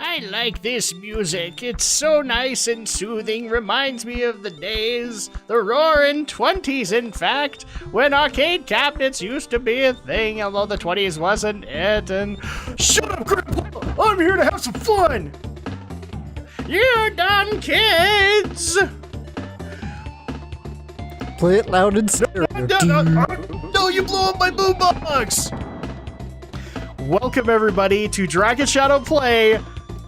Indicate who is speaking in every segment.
Speaker 1: I like this music. It's so nice and soothing. Reminds me of the days, the roaring 20s, in fact, when arcade cabinets used to be a thing, although the 20s wasn't it. And shut up, Grandpa! I'm here to have some fun! You're done, kids!
Speaker 2: Play it loud and stereo.
Speaker 1: No, you blew up my boombox! Welcome, everybody, to Drak and Shadow Play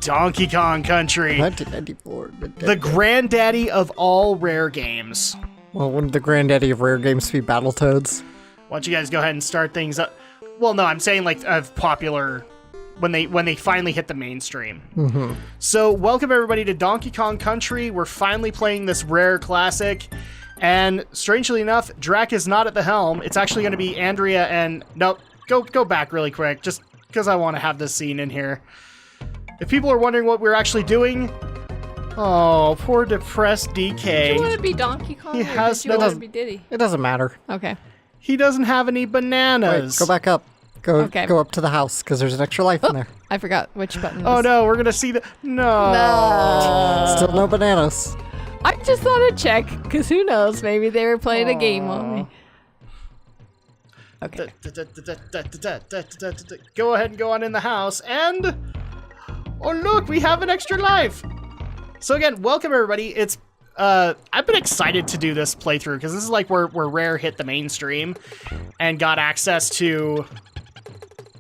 Speaker 1: Donkey Kong Country.
Speaker 2: 1994.
Speaker 1: The granddaddy of all rare games.
Speaker 2: Well, wouldn't the granddaddy of rare games be Battletoads?
Speaker 1: Why don't you guys go ahead and start things up? Well, no, I'm saying like of popular when they finally hit the mainstream.
Speaker 2: Mm-hmm.
Speaker 1: So, welcome everybody to Donkey Kong Country. We're finally playing this rare classic. And strangely enough, Drak is not at the helm. It's actually going to be Andrea and... Nope, go back really quick, just because I want to have this scene in here. If people are wondering what we're actually doing... Oh, poor depressed DK.
Speaker 3: Do you want to be Donkey Kong
Speaker 1: He
Speaker 3: or
Speaker 1: has
Speaker 3: did you
Speaker 1: no-
Speaker 3: want to be Diddy?
Speaker 2: It doesn't matter.
Speaker 3: Okay.
Speaker 1: He doesn't have any
Speaker 2: Wait,
Speaker 1: bananas.
Speaker 2: go back up. Go
Speaker 3: Okay.
Speaker 2: go up to the house, because there's an extra life in there.
Speaker 3: I forgot which button.
Speaker 1: Oh
Speaker 3: was-
Speaker 1: no, we're going to see the... No.
Speaker 2: Still no bananas.
Speaker 3: I just thought I'd check, because who knows? Maybe they were playing a game on me. Okay.
Speaker 1: Go ahead and go on in the house, and... Oh look, we have an extra life! So again, welcome everybody. It's I've been excited to do this playthrough, because this is like where Rare hit the mainstream and got access to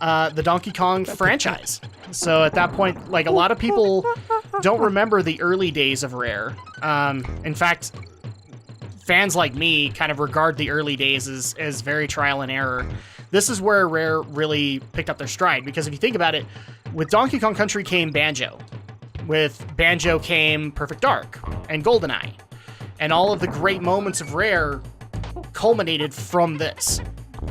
Speaker 1: the Donkey Kong franchise. So at that point, like, a lot of people don't remember the early days of Rare. In fact, fans like me kind of regard the early days as very trial and error. This is where Rare really picked up their stride, because if you think about it, with Donkey Kong Country came Banjo. With Banjo came Perfect Dark and GoldenEye. And all of the great moments of Rare culminated from this.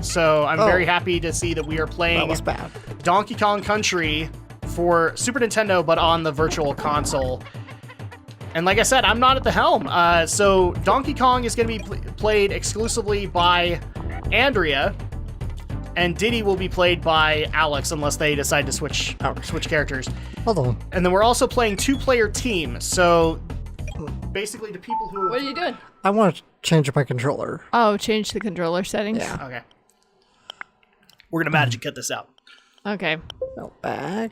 Speaker 1: So I'm very happy to see that we are playing
Speaker 2: That was bad.
Speaker 1: Donkey Kong Country for Super Nintendo, but on the Virtual Console. And like I said, I'm not at the helm. So Donkey Kong is going to be played exclusively by Andrea, and Diddy will be played by Alex unless they decide to switch characters.
Speaker 2: Hold on.
Speaker 1: And then we're also playing two-player team. So basically, to people who...
Speaker 3: What are you doing?
Speaker 2: I want to change my controller.
Speaker 3: Oh, change the controller settings?
Speaker 2: Yeah.
Speaker 1: Okay. We're going to magic cut this out.
Speaker 3: Okay.
Speaker 2: No, back.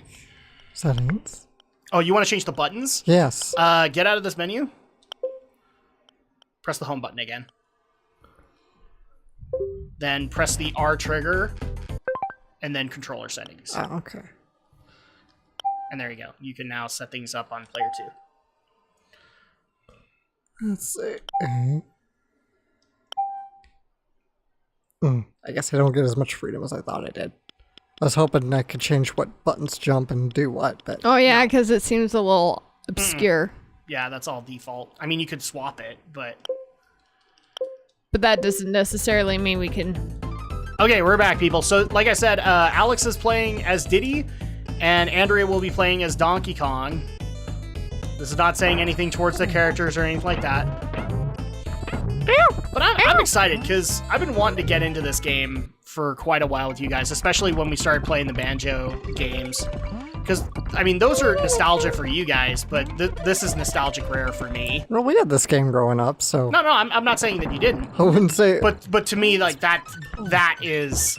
Speaker 2: Settings.
Speaker 1: Oh, you want to change the buttons?
Speaker 2: Yes.
Speaker 1: Get out of this menu. Press the home button again. Then press the R trigger, and then controller settings.
Speaker 2: Oh, okay.
Speaker 1: And there you go. You can now set things up on player 2.
Speaker 2: Let's see. I guess I don't get as much freedom as I thought I did. I was hoping I could change what buttons jump and do what, but...
Speaker 3: Oh, yeah, because it seems a little obscure.
Speaker 1: Yeah, that's all default. I mean, you could swap it, but...
Speaker 3: But that doesn't necessarily mean we can...
Speaker 1: Okay, we're back, people. So, like I said, Alex is playing as Diddy, and Andrea will be playing as Donkey Kong. This is not saying anything towards the characters or anything like that. But I'm excited, because I've been wanting to get into this game for quite a while with you guys, especially when we started playing the Banjo games. Because, I mean, those are nostalgia for you guys, but this is nostalgic Rare for me.
Speaker 2: Well, we had this game growing up, so...
Speaker 1: No, I'm not saying that you didn't.
Speaker 2: I wouldn't say...
Speaker 1: But to me, like, that is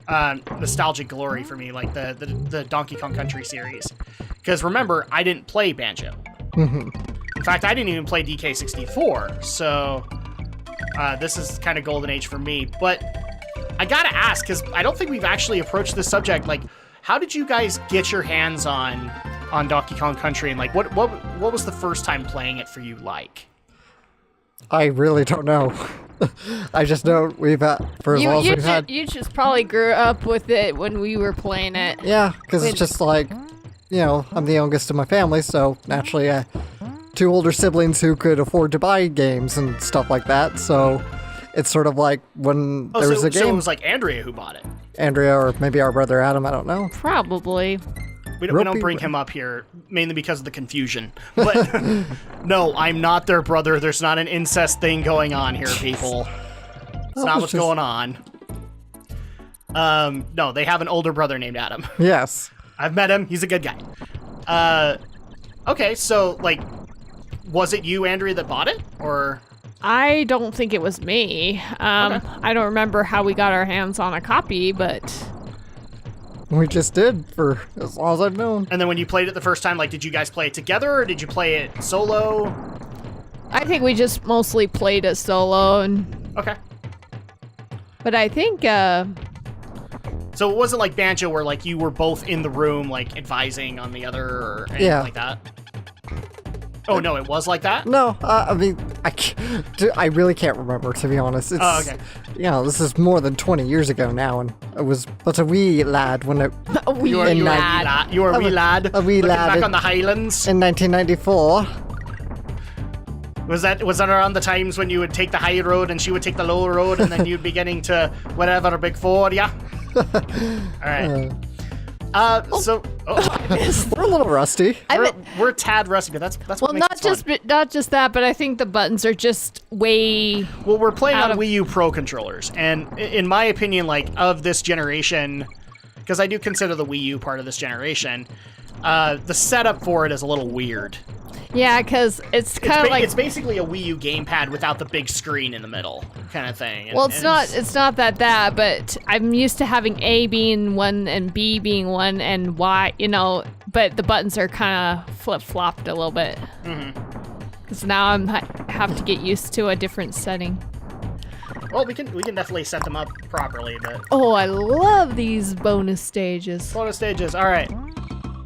Speaker 1: nostalgic glory for me, like the Donkey Kong Country series. Because remember, I didn't play Banjo.
Speaker 2: Mm-hmm.
Speaker 1: In fact, I didn't even play DK64, so this is kind of golden age for me. But I gotta ask, because I don't think we've actually approached this subject, like, how did you guys get your hands on Donkey Kong Country, and like what was the first time playing it for you like?
Speaker 2: I really don't know. I just know we've had, for as long as we've had...
Speaker 3: You just probably grew up with it when we were playing it.
Speaker 2: Yeah, because it's just like, you know, I'm the youngest of my family, so naturally two older siblings who could afford to buy games and stuff like that, so it's sort of like when there was a game...
Speaker 1: So it was like Andrea who bought it?
Speaker 2: Andrea, or maybe our brother Adam, I don't know.
Speaker 3: Probably.
Speaker 1: We don't bring him up here, mainly because of the confusion. But no, I'm not their brother. There's not an incest thing going on here, people. That's not what's going on. No, they have an older brother named Adam.
Speaker 2: Yes.
Speaker 1: I've met him. He's a good guy. Okay, so, like, was it you, Andrea, that bought it? Or...
Speaker 3: I don't think it was me.
Speaker 1: Okay.
Speaker 3: I don't remember how we got our hands on a copy, but
Speaker 2: We just did for as long as I've known.
Speaker 1: And then when you played it the first time, like, did you guys play it together, or did you play it solo?
Speaker 3: I think we just mostly played it solo. And
Speaker 1: Okay.
Speaker 3: but I think
Speaker 1: So it wasn't like Banjo where, like, you were both in the room, like, advising on the other or anything like that? Oh, no, it was like that?
Speaker 2: No, I mean, I really can't remember, to be honest. It's,
Speaker 1: Okay.
Speaker 2: You know, this is more than 20 years ago now, and I was but a wee lad when it...
Speaker 3: you were
Speaker 2: in
Speaker 3: you
Speaker 2: nine-
Speaker 3: lad.
Speaker 1: You were a wee lad.
Speaker 2: a wee
Speaker 1: looking
Speaker 2: lad.
Speaker 1: back on the Highlands.
Speaker 2: In 1994.
Speaker 1: Was that around the times when you would take the high road and she would take the low road, and then you'd be getting to whatever big four, yeah? All right. So
Speaker 2: We're a little rusty.
Speaker 1: we're a tad rusty, but that's what
Speaker 3: Well,
Speaker 1: makes it fun.
Speaker 3: not just that, but I think the buttons are just way.
Speaker 1: Well, we're playing
Speaker 3: out
Speaker 1: on
Speaker 3: of-
Speaker 1: Wii U Pro controllers, and in my opinion, like, of this generation, because I do consider the Wii U part of this generation, the setup for it is a little weird.
Speaker 3: Yeah, because it's kind of like.
Speaker 1: It's basically a Wii U gamepad without the big screen in the middle, kind of thing.
Speaker 3: Well, it's not that, but I'm used to having A being one and B being one and Y, but the buttons are kind of flip-flopped a little bit. Because now I have to get used to a different setting.
Speaker 1: Well, we can definitely set them up properly, but
Speaker 3: Oh, I love these bonus stages.
Speaker 1: bonus stages. All right.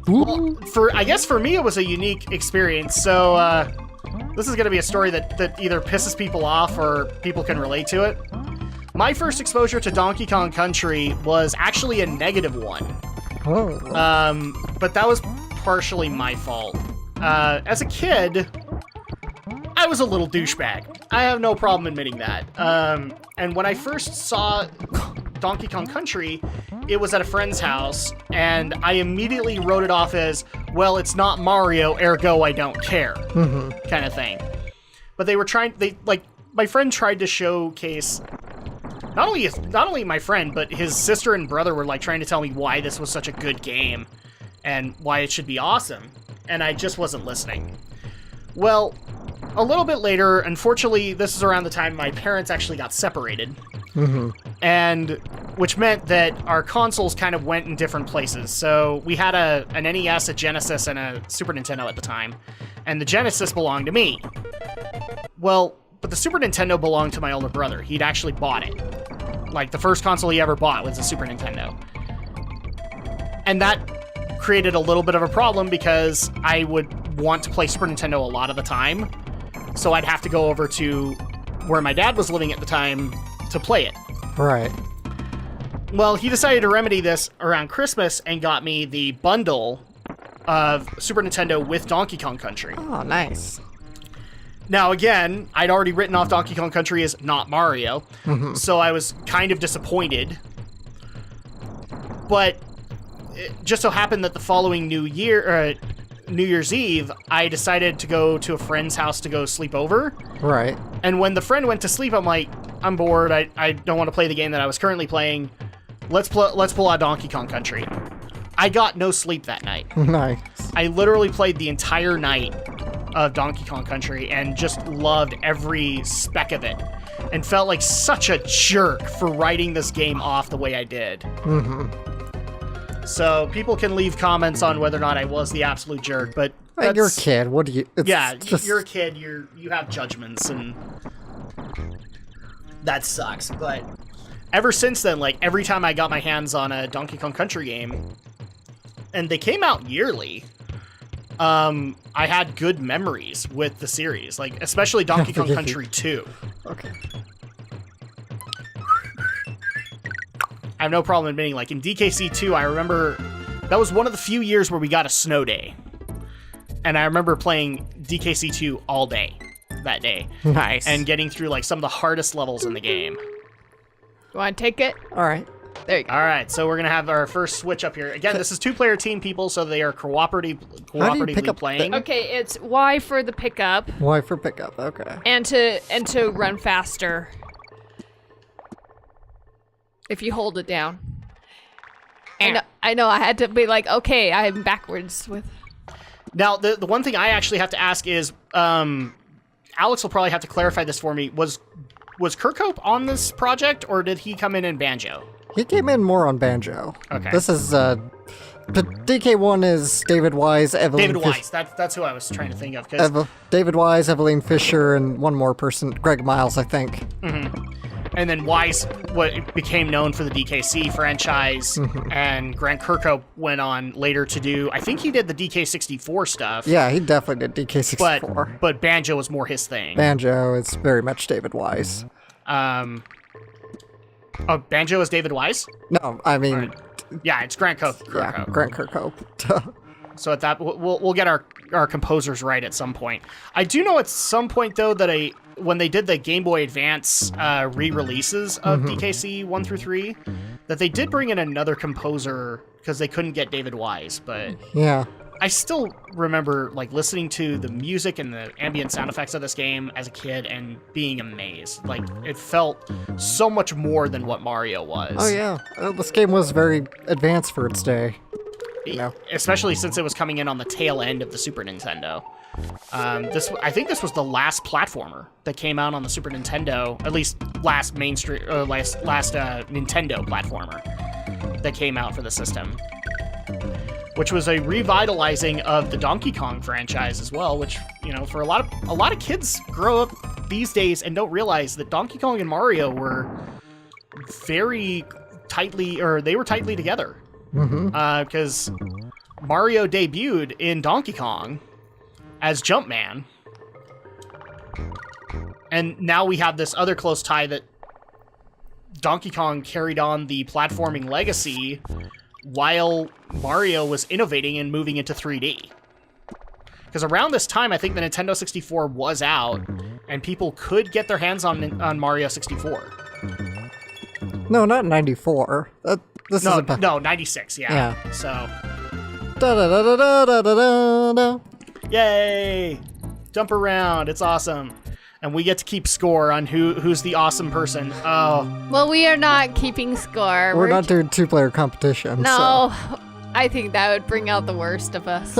Speaker 1: Well, I guess for me it was a unique experience. So this is going to be a story that either pisses people off or people can relate to it. My first exposure to Donkey Kong Country was actually a negative one.
Speaker 2: Oh.
Speaker 1: But that was partially my fault. As a kid, I was a little douchebag. I have no problem admitting that. And when I first saw Donkey Kong Country, it was at a friend's house, and I immediately wrote it off as, well, it's not Mario, ergo I don't care, kind of thing. But my friend tried to showcase, not only my friend, but his sister and brother were, like, trying to tell me why this was such a good game, and why it should be awesome, and I just wasn't listening. Well, a little bit later, unfortunately, this is around the time my parents actually got separated. And which meant that our consoles kind of went in different places. So we had an NES, a Genesis, and a Super Nintendo at the time. And the Genesis belonged to me. Well, but the Super Nintendo belonged to my older brother. He'd actually bought it. Like, the first console he ever bought was a Super Nintendo. And that created a little bit of a problem because I would want to play Super Nintendo a lot of the time. So I'd have to go over to where my dad was living at the time to play it.
Speaker 2: Right.
Speaker 1: Well, he decided to remedy this around Christmas and got me the bundle of Super Nintendo with Donkey Kong Country.
Speaker 2: Oh, nice.
Speaker 1: Now, again, I'd already written off Donkey Kong Country as not Mario, so I was kind of disappointed. But it just so happened that the following New Year's Eve, I decided to go to a friend's house to go sleep over.
Speaker 2: Right.
Speaker 1: And when the friend went to sleep, I'm like, I'm bored. I don't want to play the game that I was currently playing. Let's pull out Donkey Kong Country. I got no sleep that night.
Speaker 2: Nice.
Speaker 1: I literally played the entire night of Donkey Kong Country and just loved every speck of it. And felt like such a jerk for writing this game off the way I did. So people can leave comments on whether or not I was the absolute jerk, but
Speaker 2: Hey, you're a kid. What do you...
Speaker 1: you're a kid. You have judgments, and that sucks. But ever since then, like, every time I got my hands on a Donkey Kong Country game, and they came out yearly, I had good memories with the series, like, especially Donkey Kong Country 2.
Speaker 2: Okay.
Speaker 1: I have no problem admitting, like, in DKC 2, I remember that was one of the few years where we got a snow day. And I remember playing DKC 2 all day that day.
Speaker 2: Nice.
Speaker 1: And getting through, like, some of the hardest levels in the game.
Speaker 3: You want to take it?
Speaker 2: All right.
Speaker 3: There you go.
Speaker 1: All right, so we're going to have our first switch up here. Again, this is two-player team, people, so they are cooperatively
Speaker 2: up
Speaker 1: playing.
Speaker 3: Okay, it's Y for the pickup
Speaker 2: Why for pickup? Okay.
Speaker 3: and to run faster. If you hold it down. And I know I had to be like, okay, I'm backwards with.
Speaker 1: Now, the one thing I actually have to ask is, Alex will probably have to clarify this for me. Was Kirkhope on this project, or did he come in Banjo?
Speaker 2: He came in more on Banjo.
Speaker 1: Okay.
Speaker 2: This is, DK1 is David Wise, Evelyn
Speaker 1: David Wise. That's who I was trying to think of. 'Cause
Speaker 2: David Wise, Evelyn Fisher, and one more person, Greg Miles, I think.
Speaker 1: And then Wise became known for the DKC franchise, and Grant Kirkhope went on later to do, I think he did the DK64 stuff.
Speaker 2: Yeah, he definitely did DK64.
Speaker 1: But Banjo was more his thing.
Speaker 2: Banjo is very much David Wise.
Speaker 1: Banjo is David Wise?
Speaker 2: No, I mean...
Speaker 1: Yeah, it's Grant Kirkhope.
Speaker 2: Yeah, Grant Kirkhope.
Speaker 1: So at that, we'll get our composers right at some point. I do know at some point, though, that when they did the Game Boy Advance re-releases of DKC 1 through 3, that they did bring in another composer because they couldn't get David Wise. But
Speaker 2: yeah,
Speaker 1: I still remember like listening to the music and the ambient sound effects of this game as a kid and being amazed. Like, it felt so much more than what Mario was.
Speaker 2: Oh yeah, this game was very advanced for its day. No.
Speaker 1: Especially since it was coming in on the tail end of the Super Nintendo. I think this was the last platformer that came out on the Super Nintendo, at least last Nintendo platformer that came out for the system, which was a revitalizing of the Donkey Kong franchise as well. Which, you know, for a lot of kids grow up these days and don't realize that Donkey Kong and Mario were very tightly, or they were tightly together. Because Mario debuted in Donkey Kong as Jumpman, and now we have this other close tie that Donkey Kong carried on the platforming legacy while Mario was innovating and moving into 3D. Because around this time, I think the Nintendo 64 was out, and people could get their hands on Mario 64.
Speaker 2: No, not 94.
Speaker 1: No, 96, yeah. So.
Speaker 2: Da-da-da-da-da-da-da-da.
Speaker 1: Yay! Jump around, it's awesome. And we get to keep score on who's the awesome person. Oh.
Speaker 3: Well, we are not keeping score.
Speaker 2: We're not doing two-player competition.
Speaker 3: No,
Speaker 2: so.
Speaker 3: I think that would bring out the worst of us.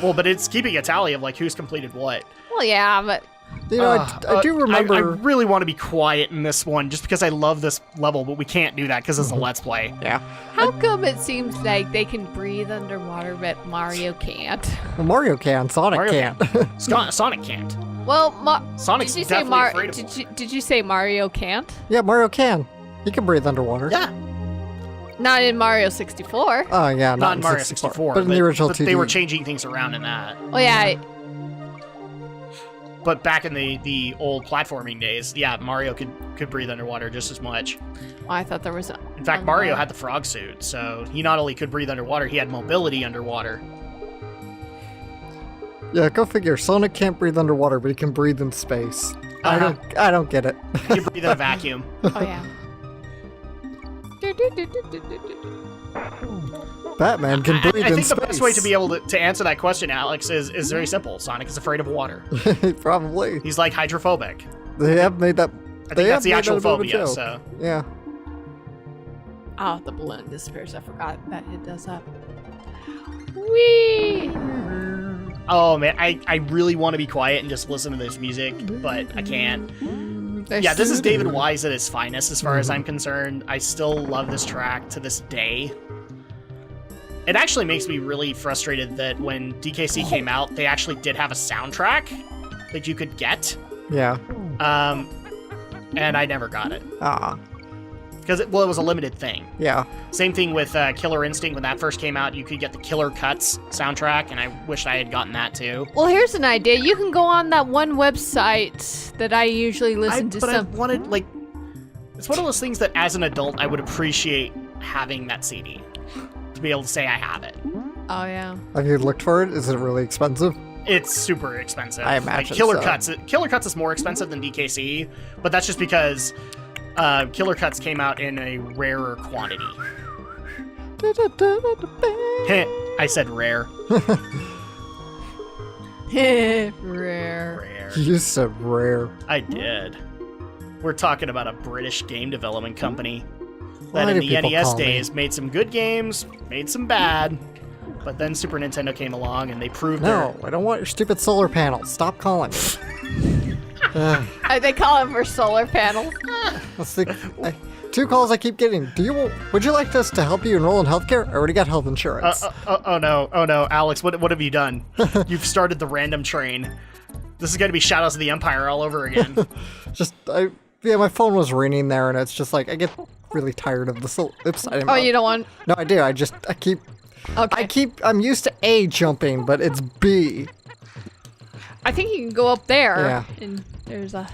Speaker 1: Well, but it's keeping a tally of like who's completed what.
Speaker 3: Well, yeah, but...
Speaker 2: You know, I do remember...
Speaker 1: I really want to be quiet in this one just because I love this level, but we can't do that because it's a Let's Play.
Speaker 2: Yeah.
Speaker 3: How come it seems like they can breathe underwater, but Mario can't?
Speaker 2: Well, Mario can, Sonic can't.
Speaker 1: Sonic can't.
Speaker 3: Well,
Speaker 1: Sonic's definitely afraid of water.
Speaker 3: Did you say Mario can't?
Speaker 2: Yeah, Mario can. He can breathe underwater.
Speaker 1: Yeah.
Speaker 3: Not in Mario 64.
Speaker 2: Oh, yeah,
Speaker 1: not in Mario 64.
Speaker 2: But in the original 2D.
Speaker 1: They were changing things around in that.
Speaker 3: Oh, yeah.
Speaker 1: But back in the old platforming days, yeah, Mario could breathe underwater just as much.
Speaker 3: Oh, I thought there was
Speaker 1: In fact, Mario had the frog suit, so he not only could breathe underwater, he had mobility underwater.
Speaker 2: Yeah, go figure. Sonic can't breathe underwater, but he can breathe in space. I don't get it.
Speaker 1: He can breathe in a vacuum.
Speaker 3: Oh, yeah.
Speaker 2: Batman can breathe in space.
Speaker 1: I think the best way to be able to answer that question, Alex, is very simple. Sonic is afraid of water.
Speaker 2: Probably.
Speaker 1: He's like hydrophobic.
Speaker 2: They have made that...
Speaker 1: I think that's the actual phobia, so...
Speaker 2: Yeah.
Speaker 3: Oh, the balloon disappears. I forgot that it does that. Whee!
Speaker 1: Oh, man, I really want to be quiet and just listen to this music, but I can't. Yeah, this is David Wise at his finest, as far as I'm concerned. I still love this track to this day. It actually makes me really frustrated that when DKC came out, they actually did have a soundtrack that you could get.
Speaker 2: Yeah.
Speaker 1: And I never got it. Because, it was a limited thing.
Speaker 2: Yeah.
Speaker 1: Same thing with Killer Instinct. When that first came out, you could get the Killer Cuts soundtrack, and I wished I had gotten that too.
Speaker 3: Well, here's an idea. You can go on that one website that I usually listen to.
Speaker 1: But I wanted, like... It's one of those things that, as an adult, I would appreciate having that CD. To be able to say I have it.
Speaker 3: Oh, yeah.
Speaker 2: Have you looked for it? Is it really expensive?
Speaker 1: It's super expensive.
Speaker 2: I imagine
Speaker 1: Killer Cuts is more expensive than DKC, but that's just because Killer Cuts came out in a rarer quantity. I said rare.
Speaker 3: Rare.
Speaker 2: You said rare.
Speaker 1: I did. We're talking about a British game development company
Speaker 2: Why
Speaker 1: that in
Speaker 2: do
Speaker 1: the
Speaker 2: people
Speaker 1: NES
Speaker 2: call me?
Speaker 1: days made some good games, made some bad, but then Super Nintendo came along and they proved
Speaker 2: No, I don't want your stupid solar panels. Stop calling me.
Speaker 3: They call it for solar panel.
Speaker 2: That's the 2 calls I keep getting. Would you like us to help you enroll in healthcare? I already got health insurance.
Speaker 1: oh no, Alex, what have you done? You've started the random train. This is going to be Shadows of the Empire all over again.
Speaker 2: My phone was ringing there, and it's just like I get really tired of the oops. I didn't.
Speaker 3: Oh, you don't want?
Speaker 2: No, I do. I keep.
Speaker 3: Okay.
Speaker 2: I'm used to A jumping, but it's B.
Speaker 3: I think you can go up there.
Speaker 2: Yeah.
Speaker 3: And there's a.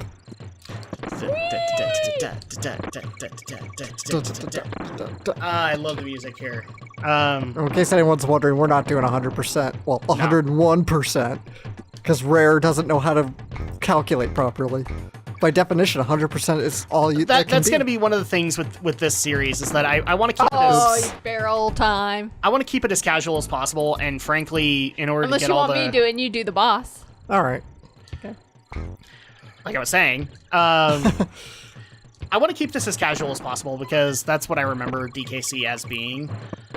Speaker 1: I love the music here.
Speaker 2: In case anyone's wondering, we're not doing 100%. Well, 101%, because Rare doesn't know how to calculate properly. By definition, 100% is all you.
Speaker 1: That's going to be one of the things with this series is that I want to keep it
Speaker 3: as barrel time.
Speaker 1: I want to keep it as casual as possible, and frankly, in order
Speaker 3: Unless
Speaker 1: to get all the.
Speaker 3: Unless you want me to do it, and you do the boss.
Speaker 2: All right.
Speaker 3: Okay.
Speaker 1: Like I was saying, I want to keep this as casual as possible because that's what I remember DKC as being.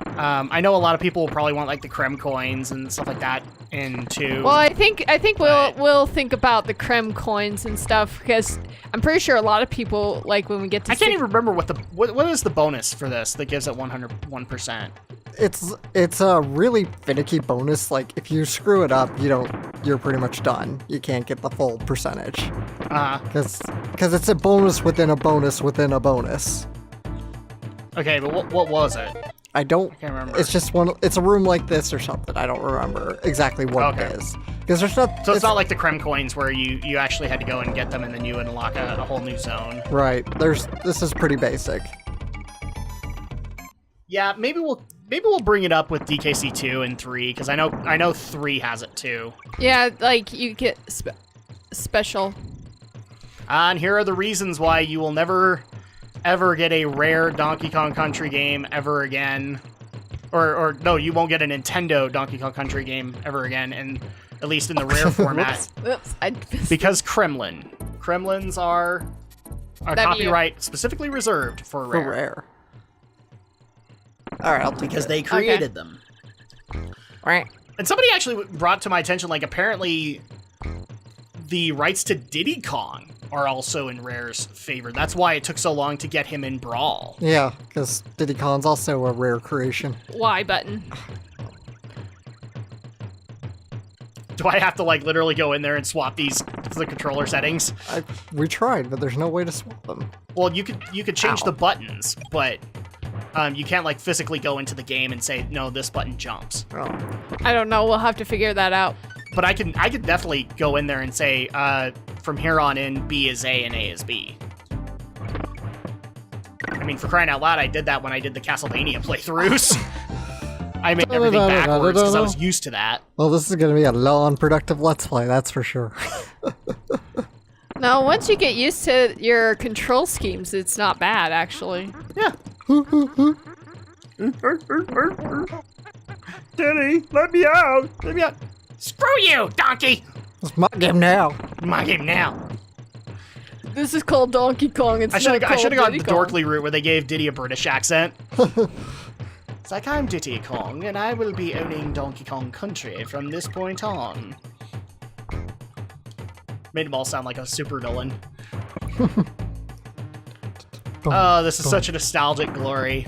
Speaker 1: I know a lot of people will probably want like the creme coins and stuff like that into.
Speaker 3: Well, I think we'll think about the creme coins and stuff because I'm pretty sure a lot of people like when we get to.
Speaker 1: I can't even remember what is the bonus for this that gives it 101%.
Speaker 2: It's a really finicky bonus. Like if you screw it up, you're pretty much done. You can't get the full percentage. Because it's a bonus within a bonus within a bonus.
Speaker 1: Okay, but what was it?
Speaker 2: I can't
Speaker 1: remember.
Speaker 2: It's just it's a room like this or something. I don't remember exactly what it is. Because there's not.
Speaker 1: So it's not like the creme coins where you actually had to go and get them and then you unlock a whole new zone.
Speaker 2: Right. This is pretty basic.
Speaker 1: Yeah, maybe we'll bring it up with DKC 2 and 3 because I know 3 has it too.
Speaker 3: Yeah, like you get special.
Speaker 1: And here are the reasons why you will never ever get a Rare Donkey Kong Country game ever again. Or no, you won't get a Nintendo Donkey Kong Country game ever again, and at least in the Rare format.
Speaker 3: Whoops.
Speaker 1: Because Kremlin. Kremlins are a copyright specifically reserved for Rare.
Speaker 2: All right,
Speaker 4: because they created them.
Speaker 2: Right.
Speaker 1: And somebody actually brought to my attention, like, apparently the rights to Diddy Kong are also in Rare's favor. That's why it took so long to get him in Brawl.
Speaker 2: Yeah, because Diddy Kong's also a Rare creation.
Speaker 3: Y button.
Speaker 1: Do I have to, like, literally go in there and swap the controller settings?
Speaker 2: We tried, but there's no way to swap them.
Speaker 1: Well, you could change the buttons, but you can't, like, physically go into the game and say, no, this button jumps.
Speaker 2: Oh.
Speaker 3: I don't know. We'll have to figure that out.
Speaker 1: But I could definitely go in there and say, from here on in, B is A and A is B. I mean, for crying out loud, I did that when I did the Castlevania playthroughs. I made everything backwards because I was used to that.
Speaker 2: Well, this is going to be a non-productive Let's Play, that's for sure.
Speaker 3: No, once you get used to your control schemes, it's not bad, actually.
Speaker 1: Yeah. Denny, let me out! Let me out! Screw you, donkey!
Speaker 2: It's my game now.
Speaker 1: My game now.
Speaker 3: This is called Donkey Kong.
Speaker 1: I should have gone the Dorkly route where they gave Diddy a British accent. It's like, I'm Diddy Kong, and I will be owning Donkey Kong Country from this point on. Made them all sound like a supervillain. Oh, this is such a nostalgic glory.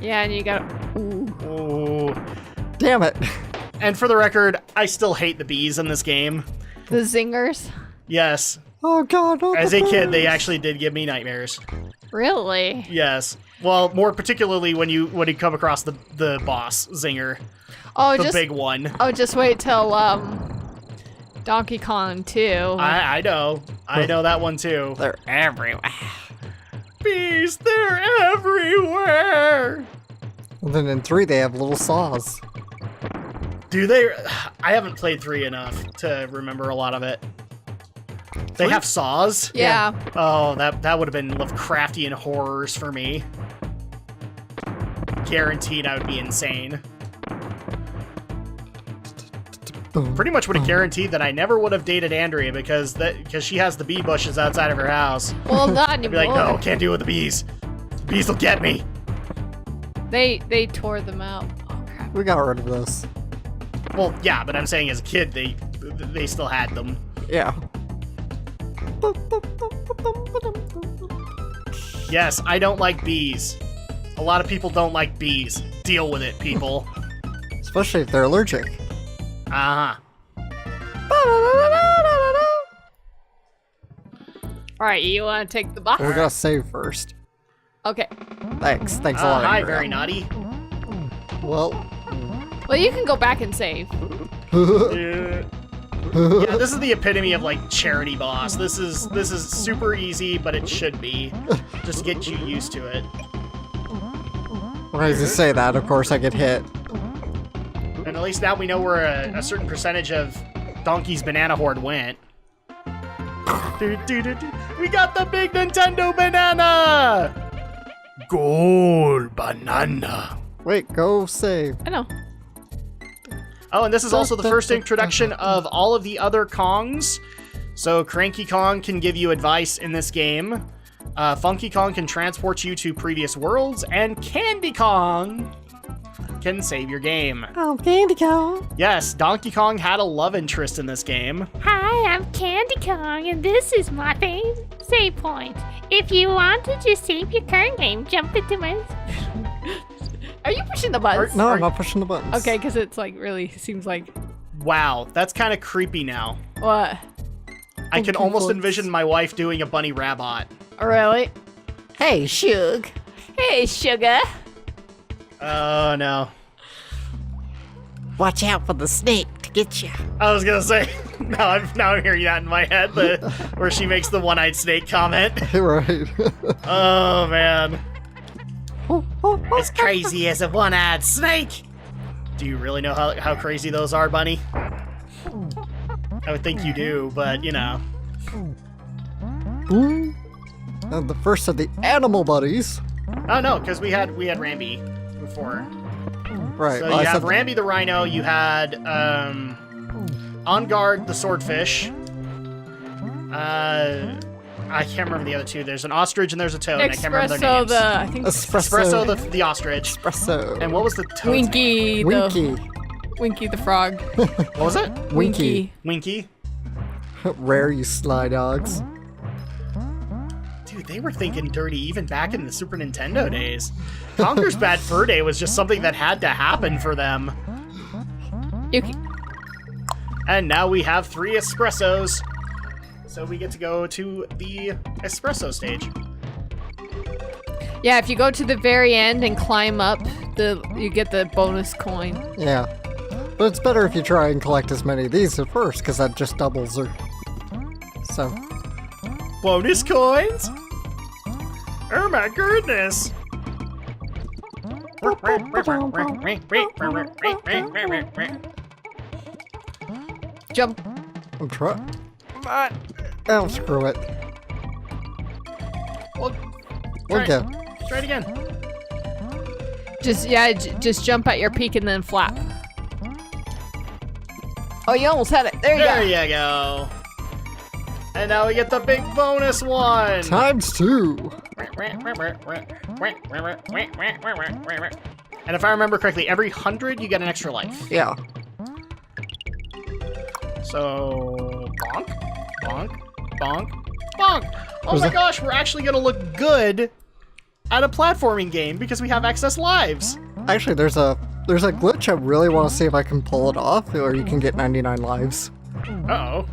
Speaker 3: Yeah, and you got.
Speaker 1: Ooh.
Speaker 2: Damn it.
Speaker 1: And for the record, I still hate the bees in this game.
Speaker 3: The zingers.
Speaker 1: Yes.
Speaker 2: Oh god.
Speaker 1: As a kid, they actually did give me nightmares.
Speaker 3: Really?
Speaker 1: Yes. Well, more particularly when you come across the boss Zinger.
Speaker 3: Oh,
Speaker 1: the big one.
Speaker 3: Oh, just wait till Donkey Kong 2.
Speaker 1: I know. I know that one too.
Speaker 2: They're everywhere.
Speaker 1: Bees, they're everywhere.
Speaker 2: And then in 3 they have little saws.
Speaker 1: Do they? I haven't played 3 enough to remember a lot of it. They have saws?
Speaker 3: Yeah.
Speaker 1: Oh, that would have been Lovecraftian horrors for me. Guaranteed I would be insane. Pretty much would have guaranteed that I never would have dated Andrea because she has the bee bushes outside of her house.
Speaker 3: Well, not
Speaker 1: I'd be
Speaker 3: anymore.
Speaker 1: like, no, can't deal with the bees. The bees will get me.
Speaker 3: They tore them out. Oh crap.
Speaker 2: We got rid of those.
Speaker 1: Well, yeah, but I'm saying as a kid, they still had them.
Speaker 2: Yeah.
Speaker 1: Yes, I don't like bees. A lot of people don't like bees. Deal with it, people.
Speaker 2: Especially if they're allergic.
Speaker 1: Uh-huh.
Speaker 3: Alright, you want to take the box?
Speaker 2: We gotta save first.
Speaker 3: Okay.
Speaker 2: Thanks a lot.
Speaker 1: Hi,
Speaker 2: Andrea.
Speaker 1: very naughty.
Speaker 2: Well.
Speaker 3: Well, you can go back and save.
Speaker 1: Yeah, this is the epitome of like charity boss. This is super easy, but it should be. Just get you used to it.
Speaker 2: When you say that, of course I get hit.
Speaker 1: And at least now we know where a certain percentage of Donkey's banana hoard went. We got the big Nintendo banana! Gold banana.
Speaker 2: Wait, go save.
Speaker 3: I know.
Speaker 1: Oh, and this is also the first introduction of all of the other Kongs. So Cranky Kong can give you advice in this game. Funky Kong can transport you to previous worlds, and Candy Kong can save your game.
Speaker 2: Oh, Candy Kong.
Speaker 1: Yes, Donkey Kong had a love interest in this game.
Speaker 4: Hi, I'm Candy Kong, and this is my save point. If you want to just save your current game, jump into my...
Speaker 3: Are you pushing the buttons?
Speaker 2: No, I'm not pushing the buttons.
Speaker 3: Okay, because it's like really seems like...
Speaker 1: Wow, that's kind of creepy now.
Speaker 3: What?
Speaker 1: I can almost envision my wife doing a bunny rabbit.
Speaker 3: Really?
Speaker 2: Hey, Shug.
Speaker 3: Hey, sugar.
Speaker 1: Oh, no.
Speaker 2: Watch out for the snake to get you.
Speaker 1: I was gonna say, now I'm hearing that in my head, where she makes the one-eyed snake comment.
Speaker 2: Right.
Speaker 1: Oh, man. As crazy as a one-eyed snake. Do you really know how crazy those are, Bunny? I would think you do, but, you know.
Speaker 2: And the first of the animal buddies.
Speaker 1: Oh, no, because we had Rambi before.
Speaker 2: Right.
Speaker 1: So
Speaker 2: well,
Speaker 1: you
Speaker 2: I
Speaker 1: have
Speaker 2: said-
Speaker 1: Rambi the rhino, you had On Guard the swordfish. I can't remember the other two. There's an ostrich and there's a toad. And I can't remember their names.
Speaker 3: I think
Speaker 1: Espresso the ostrich.
Speaker 2: Espresso.
Speaker 1: And what was the toad?
Speaker 3: Winky.
Speaker 2: Winky.
Speaker 3: Winky the frog.
Speaker 1: What was it?
Speaker 2: Winky.
Speaker 1: Winky.
Speaker 2: Rare, you sly dogs.
Speaker 1: Dude, they were thinking dirty even back in the Super Nintendo days. Conker's Bad Fur Day was just something that had to happen for them.
Speaker 3: You can...
Speaker 1: And now we have 3 espressos. So we get to go to the espresso stage.
Speaker 3: Yeah, if you go to the very end and climb up, you get the bonus coin.
Speaker 2: Yeah. But it's better if you try and collect as many of these at first, because that just doubles her. So.
Speaker 1: Bonus coins? Oh my goodness!
Speaker 3: Jump.
Speaker 2: I'm trying. Oh, screw it.
Speaker 1: Well,
Speaker 2: We'll go.
Speaker 1: try it again.
Speaker 3: Just jump at your peak and then flap. Oh, you almost had it. There you
Speaker 1: There
Speaker 3: go.
Speaker 1: you go. And now we get the big bonus one.
Speaker 2: Times 2.
Speaker 1: And if I remember correctly, every 100 you get an extra life.
Speaker 2: Yeah.
Speaker 1: So bonk, bonk, bonk, bonk. Oh
Speaker 2: Was
Speaker 1: my
Speaker 2: that-
Speaker 1: gosh, we're actually gonna look good at a platforming game because we have excess lives.
Speaker 2: Actually, there's a glitch I really want to see if I can pull it off, or you can get 99 lives.
Speaker 1: Uh-oh.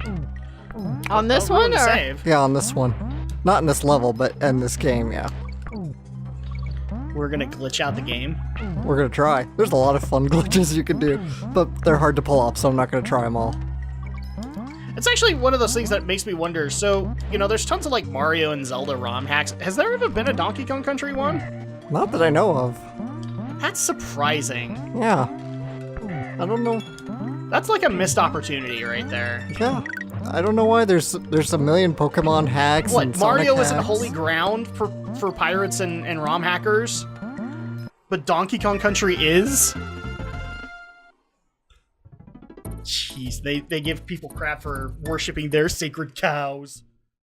Speaker 3: On this
Speaker 1: Don't ruin
Speaker 3: one,
Speaker 1: the
Speaker 3: or
Speaker 1: save.
Speaker 2: Yeah, on this one. Not in this level, but in this game, yeah.
Speaker 1: We're gonna glitch out the game.
Speaker 2: We're gonna try. There's a lot of fun glitches you can do, but they're hard to pull off, so I'm not gonna try them all.
Speaker 1: It's actually one of those things that makes me wonder. So, you know, there's tons of like Mario and Zelda ROM hacks. Has there ever been a Donkey Kong Country one?
Speaker 2: Not that I know of.
Speaker 1: That's surprising.
Speaker 2: Yeah. I don't know.
Speaker 1: That's like a missed opportunity right there.
Speaker 2: Yeah. I don't know why there's a million Pokemon hacks and
Speaker 1: What,
Speaker 2: Sonic
Speaker 1: Mario isn't
Speaker 2: hacks.
Speaker 1: holy ground for pirates and ROM hackers? But Donkey Kong Country is? Jeez, they give people crap for worshipping their sacred cows.